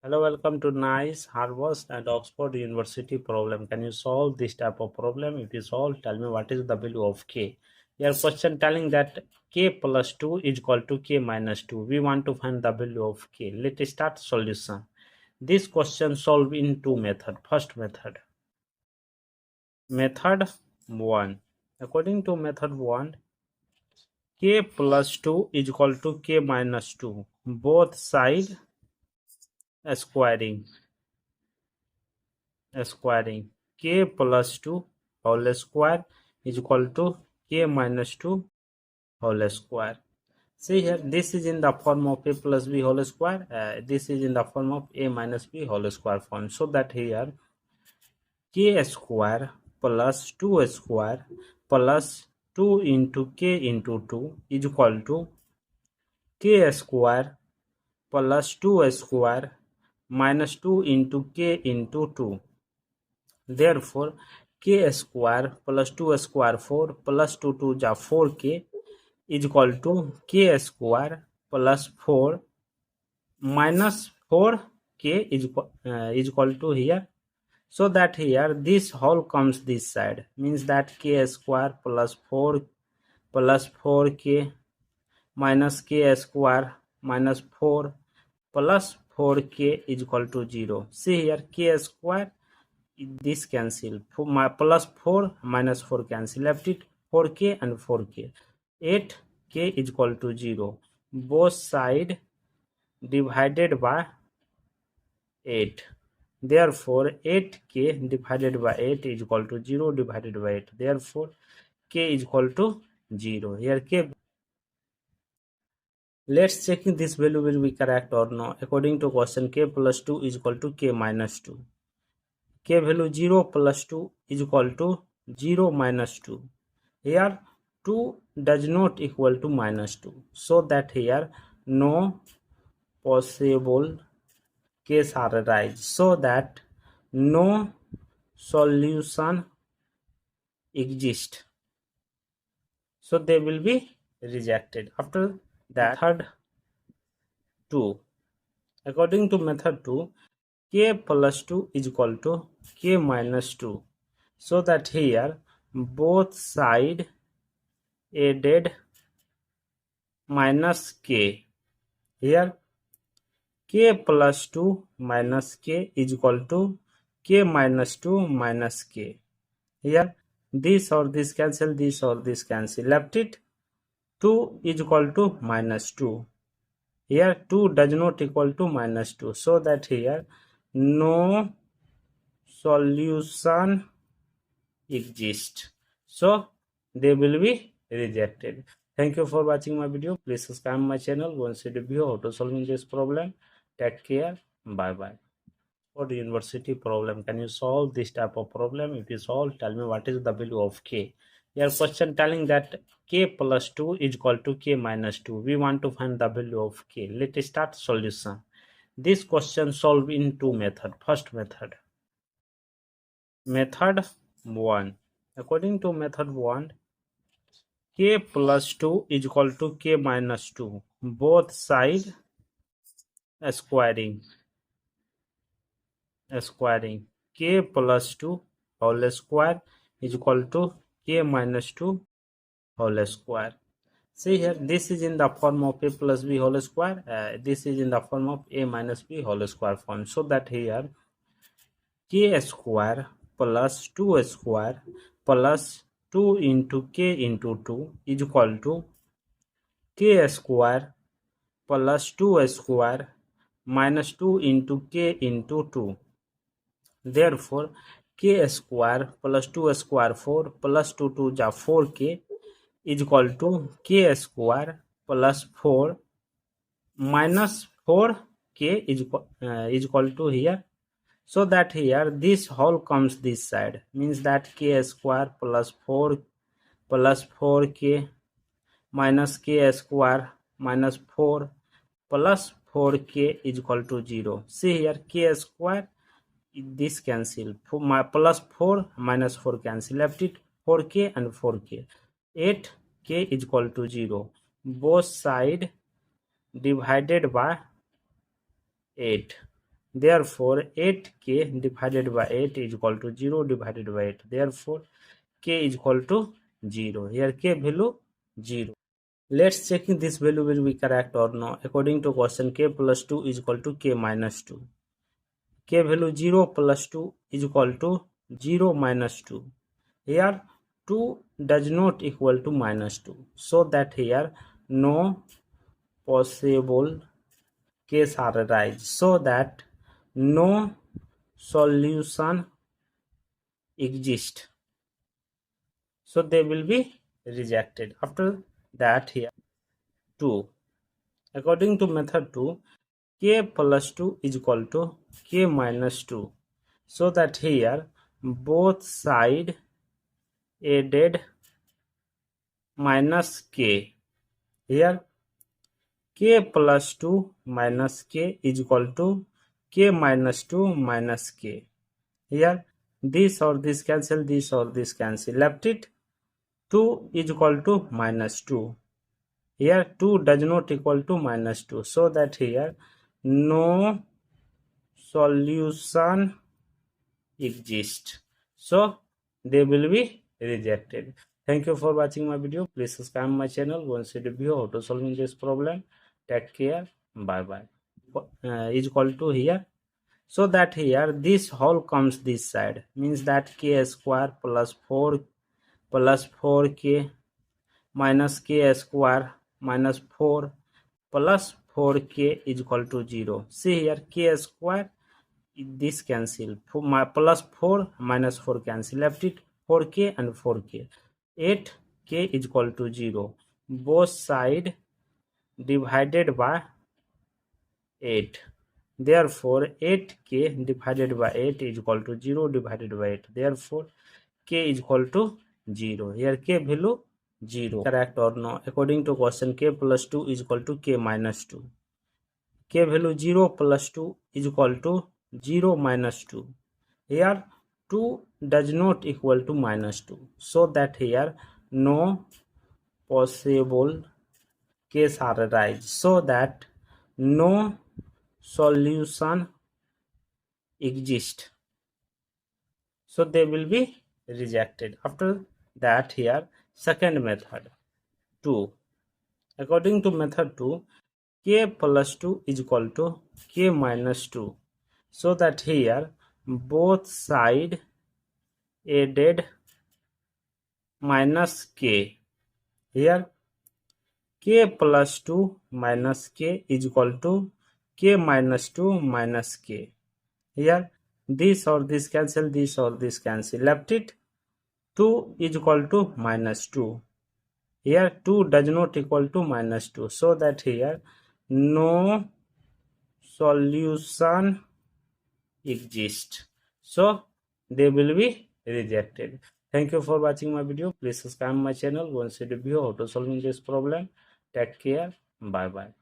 Hello, welcome to NICE, Harvard and Oxford University problem. Can you solve this type of problem? If you solve, tell me what is the value of k. Your question telling that k plus 2 is equal to k minus 2. We want to find the value of k. Let's start solution. This question solved in two methods. First method. Method 1. According to method 1, k plus 2 is equal to k minus 2. Both sides squaring k plus 2 whole square is equal to k minus 2 whole square. See here, this is in the form of a plus b whole square. This is in the form of a minus b whole square form. So that here k square plus 2 square plus 2 into k into 2 is equal to k square plus 2 square minus 2 into k into 2. Therefore, k square plus 2 square 4 plus 2 2 ja 4k is equal to k square plus 4 minus 4k is equal to here. So that here this whole comes this side, means that k square plus 4 plus 4k minus k square minus 4 plus 4k is equal to 0. See here, k square, this cancel, plus 4 minus 4 cancel, left it 4k and 4k, 8k is equal to 0. Both side divided by 8. Therefore 8k divided by 8 is equal to 0 divided by 8. Therefore k is equal to 0. Here k. Let's check if this value will be correct or no. According to question, k plus 2 is equal to k minus 2. K value 0 plus 2 is equal to 0 minus 2. Here 2 does not equal to minus 2. So that here no possible case arise. So that no solution exists. So they will be rejected. After that, method 2. According to method 2, k plus 2 is equal to k minus 2. So that here both side added minus k. Here k plus 2 minus k is equal to k minus 2 minus k. Here this or this cancel, this or this cancel, left it 2 is equal to minus 2. Here 2 does not equal to minus 2. So that here no solution exists. So they will be rejected. Thank you for watching my video. Please subscribe my channel. Once you review how to solving this problem. Take care. Bye bye. For the university problem, can you solve this type of problem? If you solve, tell me what is the value of k. Your question telling that k plus 2 is equal to k minus 2. We want to find the value of k. Let's start solution. This question solved in two methods. First method. Method 1. According to method 1, k plus 2 is equal to k minus 2. Both sides squaring. K plus 2 whole square is equal to k minus 2 whole square. See here, this is in the form of a plus b whole square. This is in the form of a minus b whole square form. So that here k square plus 2 square plus 2 into k into 2 is equal to k square plus 2 square minus 2 into k into 2. Therefore k square plus 2 square 4 plus 2 2 ja 4k is equal to k square plus 4 minus 4k is equal to here. So that here this whole comes this side, means that k square plus 4 plus 4k minus k square minus 4 plus 4k is equal to 0. See here, k square, this cancel, plus 4 minus 4 cancel, left it 4k and 4k, 8k is equal to 0. Both side divided by 8. Therefore 8k divided by 8 is equal to 0 divided by 8. Therefore k is equal to 0. Here k value 0. Let's check if this value will be correct or no. According to question, k plus 2 is equal to k minus 2. K value 0 plus 2 is equal to 0 minus 2. Here 2 does not equal to minus 2. So that here no possible case arise. So that no solution exists. So they will be rejected. After that here 2. According to method 2, k plus 2 is equal to k minus 2. So that here both side added minus k. Here k plus 2 minus k is equal to k minus 2 minus k. Here this or this cancel, this or this cancel. Left it 2 is equal to minus 2. Here 2 does not equal to minus 2. So that here no solution exists. So they will be rejected. Thank you for watching my video. Please subscribe my channel. Once you review how to solving this problem. Take care. Bye bye. Is equal to here. So that here this whole comes this side, means that k square plus 4k minus k square minus 4 plus 4k is equal to 0. See here k square, this cancel, plus 4 minus 4 cancel, left it 4k and 4k. 8k is equal to 0. Both side divided by 8. Therefore 8k divided by 8 is equal to 0 divided by 8. Therefore k is equal to 0. Here k value 0. Correct or no? According to question, k plus 2 is equal to k minus 2. K value 0 plus 2 is equal to 0 minus 2. Here 2 does not equal to minus 2. So that here no possible case arise. So that no solution exists. So they will be rejected. After that here second method 2. According to method 2, k plus 2 is equal to k minus 2. So that here both side added minus k. Here k plus 2 minus k is equal to k minus 2 minus k. Here this or this cancel, this or this cancel, left it 2 is equal to minus 2. Here 2 does not equal to minus 2. So that here no solution exists. So they will be rejected. Thank you for watching my video. Please subscribe my channel. Once you review how to solving this problem. Take care. Bye bye.